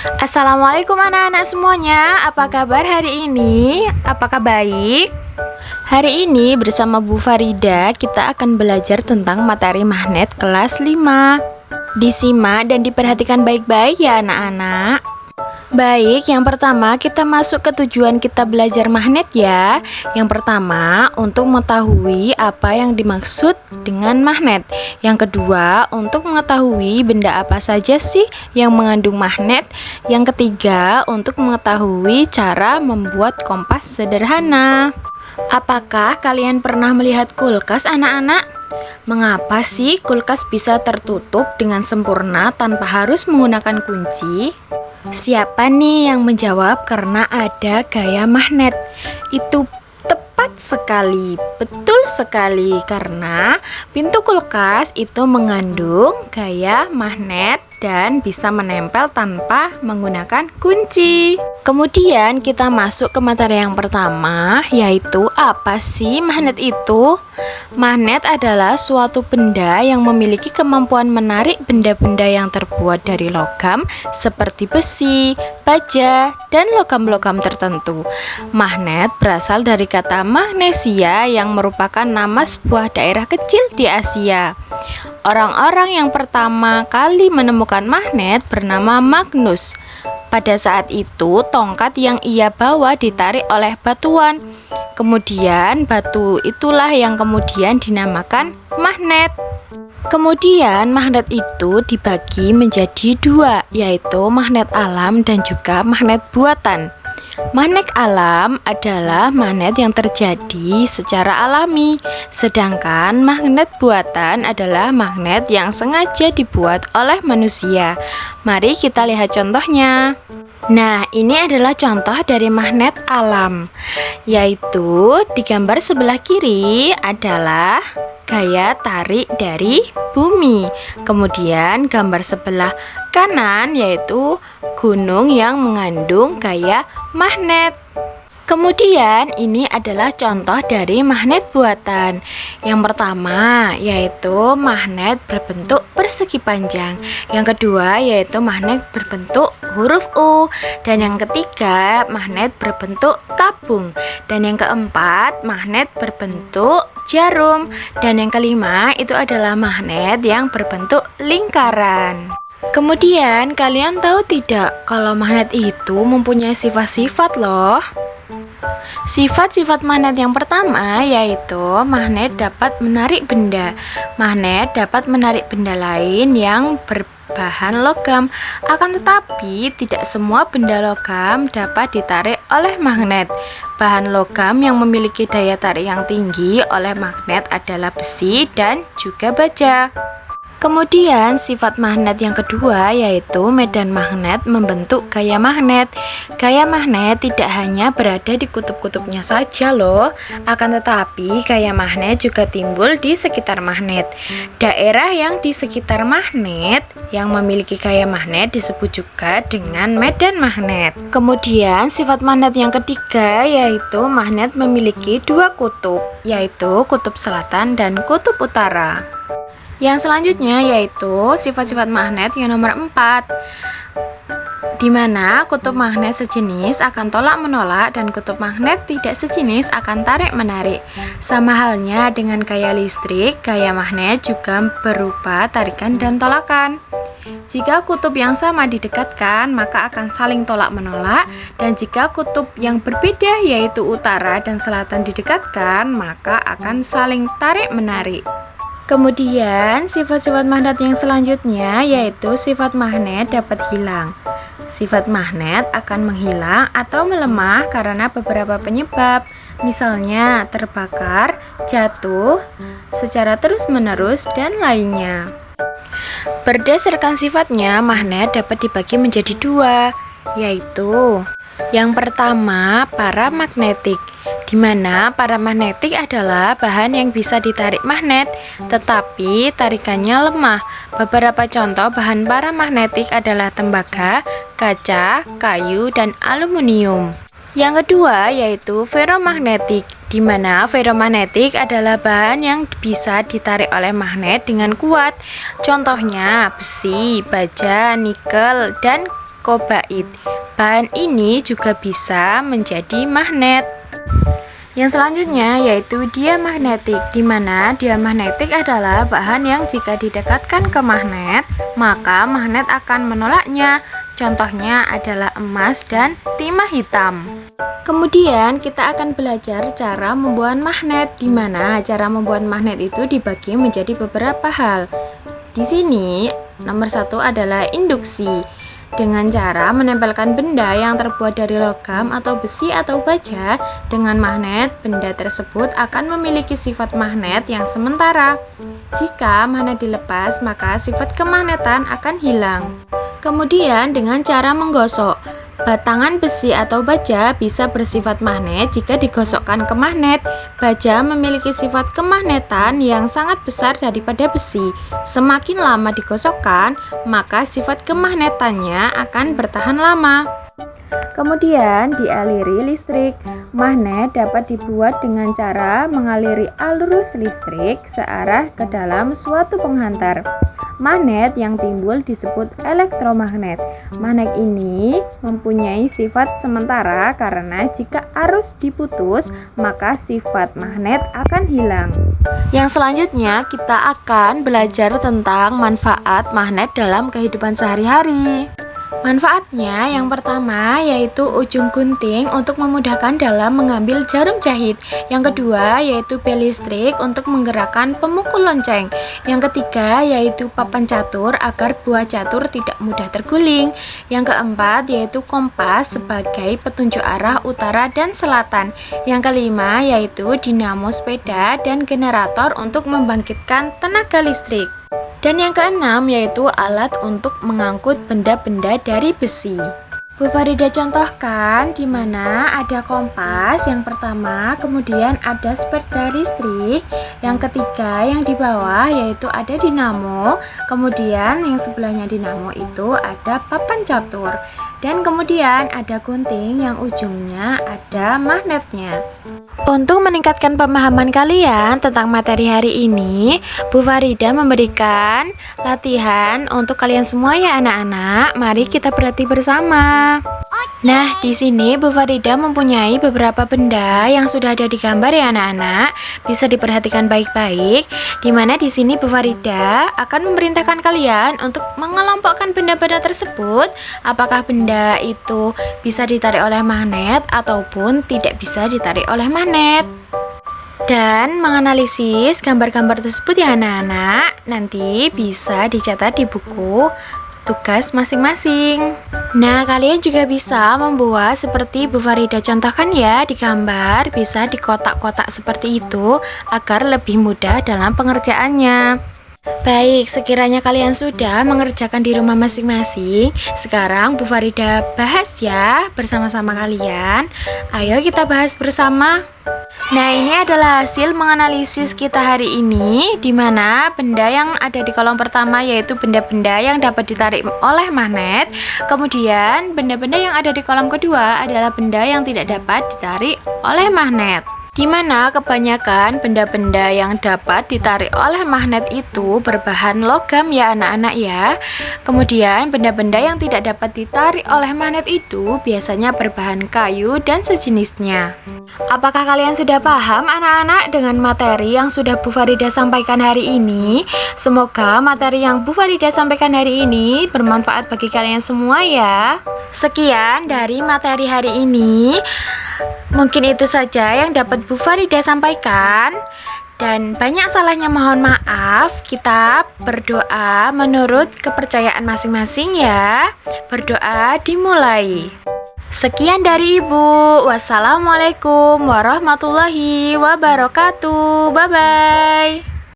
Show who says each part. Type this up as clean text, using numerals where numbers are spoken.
Speaker 1: Assalamualaikum anak-anak semuanya. Apa kabar hari ini? Apakah baik? Hari ini bersama Bu Farida kita akan belajar tentang materi magnet kelas 5. Disimak dan diperhatikan baik-baik ya anak-anak. Baik, yang pertama kita masuk ke tujuan kita belajar magnet ya. Yang pertama, untuk mengetahui apa yang dimaksud dengan magnet. Yang kedua, untuk mengetahui benda apa saja sih yang mengandung magnet. Yang ketiga, untuk mengetahui cara membuat kompas sederhana. Apakah kalian pernah melihat kulkas anak-anak? Mengapa sih kulkas bisa tertutup dengan sempurna tanpa harus menggunakan kunci? Siapa nih yang menjawab karena ada gaya magnet? Itu tepat sekali, betul sekali, karena pintu kulkas itu mengandung gaya magnet dan bisa menempel tanpa menggunakan kunci. Kemudian kita masuk ke materi yang pertama, yaitu apa sih magnet itu? Magnet adalah suatu benda yang memiliki kemampuan menarik benda-benda yang terbuat dari logam seperti besi, baja, dan logam-logam tertentu. Magnet berasal dari kata Magnesia yang merupakan nama sebuah daerah kecil di Asia. Orang-orang yang pertama kali menemukan magnet bernama Magnus. Pada saat itu, tongkat yang ia bawa ditarik oleh batuan. Kemudian, batu itulah yang kemudian dinamakan magnet. Kemudian, magnet itu dibagi menjadi dua, yaitu magnet alam dan juga magnet buatan. Magnet alam adalah magnet yang terjadi secara alami, sedangkan magnet buatan adalah magnet yang sengaja dibuat oleh manusia. Mari kita lihat contohnya. Nah, ini adalah contoh dari magnet alam, yaitu di gambar sebelah kiri adalah gaya tarik dari bumi. Kemudian gambar sebelah kanan yaitu gunung yang mengandung gaya magnet. Kemudian ini adalah contoh dari magnet buatan. Yang pertama yaitu magnet berbentuk persegi panjang. Yang kedua yaitu magnet berbentuk huruf U. Dan yang ketiga magnet berbentuk tabung. Dan yang keempat magnet berbentuk jarum. Dan yang kelima itu adalah magnet yang berbentuk lingkaran. Kemudian kalian tahu tidak kalau magnet itu mempunyai sifat-sifat loh. Sifat-sifat magnet yang pertama yaitu magnet dapat menarik benda. Magnet dapat menarik benda lain yang berbahan logam. Akan tetapi tidak semua benda logam dapat ditarik oleh magnet. Bahan logam yang memiliki daya tarik yang tinggi oleh magnet adalah besi dan juga baja. Kemudian sifat magnet yang kedua yaitu medan magnet membentuk gaya magnet. Gaya magnet tidak hanya berada di kutub-kutubnya saja loh, akan tetapi gaya magnet juga timbul di sekitar magnet. Daerah yang di sekitar magnet yang memiliki gaya magnet disebut juga dengan medan magnet. Kemudian sifat magnet yang ketiga yaitu magnet memiliki dua kutub, yaitu kutub selatan dan kutub utara. Yang selanjutnya yaitu sifat-sifat magnet yang nomor 4, di mana kutub magnet sejenis akan tolak menolak dan kutub magnet tidak sejenis akan tarik menarik. Sama halnya dengan gaya listrik, gaya magnet juga berupa tarikan dan tolakan. Jika kutub yang sama didekatkan, maka akan saling tolak menolak, dan jika kutub yang berbeda yaitu utara dan selatan didekatkan, maka akan saling tarik menarik. Kemudian sifat-sifat magnet yang selanjutnya yaitu sifat magnet dapat hilang. Sifat magnet akan menghilang atau melemah karena beberapa penyebab, misalnya terbakar, jatuh, secara terus-menerus, dan lainnya. Berdasarkan sifatnya, magnet dapat dibagi menjadi dua, yaitu yang pertama paramagnetik, di mana paramagnetik adalah bahan yang bisa ditarik magnet, tetapi tarikannya lemah. Beberapa contoh bahan paramagnetik adalah tembaga, kaca, kayu, dan aluminium. Yang kedua yaitu ferromagnetik, di mana ferromagnetik adalah bahan yang bisa ditarik oleh magnet dengan kuat. Contohnya besi, baja, nikel, dan kobait. Bahan ini juga bisa menjadi magnet. Yang selanjutnya yaitu diamagnetik, di mana diamagnetik adalah bahan yang jika didekatkan ke magnet, maka magnet akan menolaknya. Contohnya adalah emas dan timah hitam. Kemudian kita akan belajar cara membuat magnet, di mana cara membuat magnet itu dibagi menjadi beberapa hal. Di sini nomor 1 adalah induksi. Dengan cara menempelkan benda yang terbuat dari logam atau besi atau baja dengan magnet, benda tersebut akan memiliki sifat magnet yang sementara. Jika magnet dilepas, maka sifat kemagnetan akan hilang. Kemudian dengan cara menggosok, batangan besi atau baja bisa bersifat magnet jika digosokkan ke magnet. Baja memiliki sifat kemagnetan yang sangat besar daripada besi. Semakin lama digosokkan, maka sifat kemagnetannya akan bertahan lama. Kemudian dialiri listrik. Magnet dapat dibuat dengan cara mengaliri arus listrik searah ke dalam suatu penghantar. Magnet yang timbul disebut elektromagnet. Magnet ini mempunyai sifat sementara karena jika arus diputus, maka sifat magnet akan hilang. Yang selanjutnya kita akan belajar tentang manfaat magnet dalam kehidupan sehari-hari. Manfaatnya yang pertama yaitu ujung gunting untuk memudahkan dalam mengambil jarum jahit. Yang kedua yaitu bel listrik untuk menggerakkan pemukul lonceng. Yang ketiga yaitu papan catur agar buah catur tidak mudah terguling. Yang keempat yaitu kompas sebagai petunjuk arah utara dan selatan. Yang kelima yaitu dinamo sepeda dan generator untuk membangkitkan tenaga listrik. Dan yang keenam yaitu alat untuk mengangkut benda-benda dari besi. Bu Farida contohkan di mana ada kompas yang pertama, kemudian ada sepeda listrik, yang ketiga yang di bawah yaitu ada dinamo, kemudian yang sebelahnya dinamo itu ada papan catur, dan kemudian ada gunting yang ujungnya ada magnetnya. Untuk meningkatkan pemahaman kalian tentang materi hari ini, Bu Farida memberikan latihan untuk kalian semua ya anak-anak. Mari kita berlatih bersama. Nah, di sini Bu Farida mempunyai beberapa benda yang sudah ada di gambar ya anak-anak. Bisa diperhatikan baik-baik. Di mana di sini Bu Farida akan memerintahkan kalian untuk mengelompokkan benda-benda tersebut. Apakah benda itu bisa ditarik oleh magnet ataupun tidak bisa ditarik oleh magnet. Dan menganalisis gambar-gambar tersebut ya anak-anak. Nanti bisa dicatat di buku tugas masing-masing. Nah, kalian juga bisa membuat seperti Bu Farida contohkan ya di gambar, bisa di kotak-kotak seperti itu agar lebih mudah dalam pengerjaannya. Baik, sekiranya kalian sudah mengerjakan di rumah masing-masing, sekarang Bu Farida bahas ya bersama-sama kalian. Ayo kita bahas bersama. Nah, ini adalah hasil menganalisis kita hari ini, di mana benda yang ada di kolom pertama yaitu benda-benda yang dapat ditarik oleh magnet. Kemudian benda-benda yang ada di kolom kedua adalah benda yang tidak dapat ditarik oleh magnet. Di mana kebanyakan benda-benda yang dapat ditarik oleh magnet itu berbahan logam ya anak-anak ya. Kemudian benda-benda yang tidak dapat ditarik oleh magnet itu biasanya berbahan kayu dan sejenisnya. Apakah kalian sudah paham anak-anak dengan materi yang sudah Bu Farida sampaikan hari ini? Semoga materi yang Bu Farida sampaikan hari ini bermanfaat bagi kalian semua ya. Sekian dari materi hari ini. Mungkin itu saja yang dapat Bu Farida sampaikan. Dan banyak salahnya mohon maaf. Kita berdoa menurut kepercayaan masing-masing ya. Berdoa dimulai. Sekian dari Ibu. Wassalamualaikum warahmatullahi wabarakatuh. Bye-bye.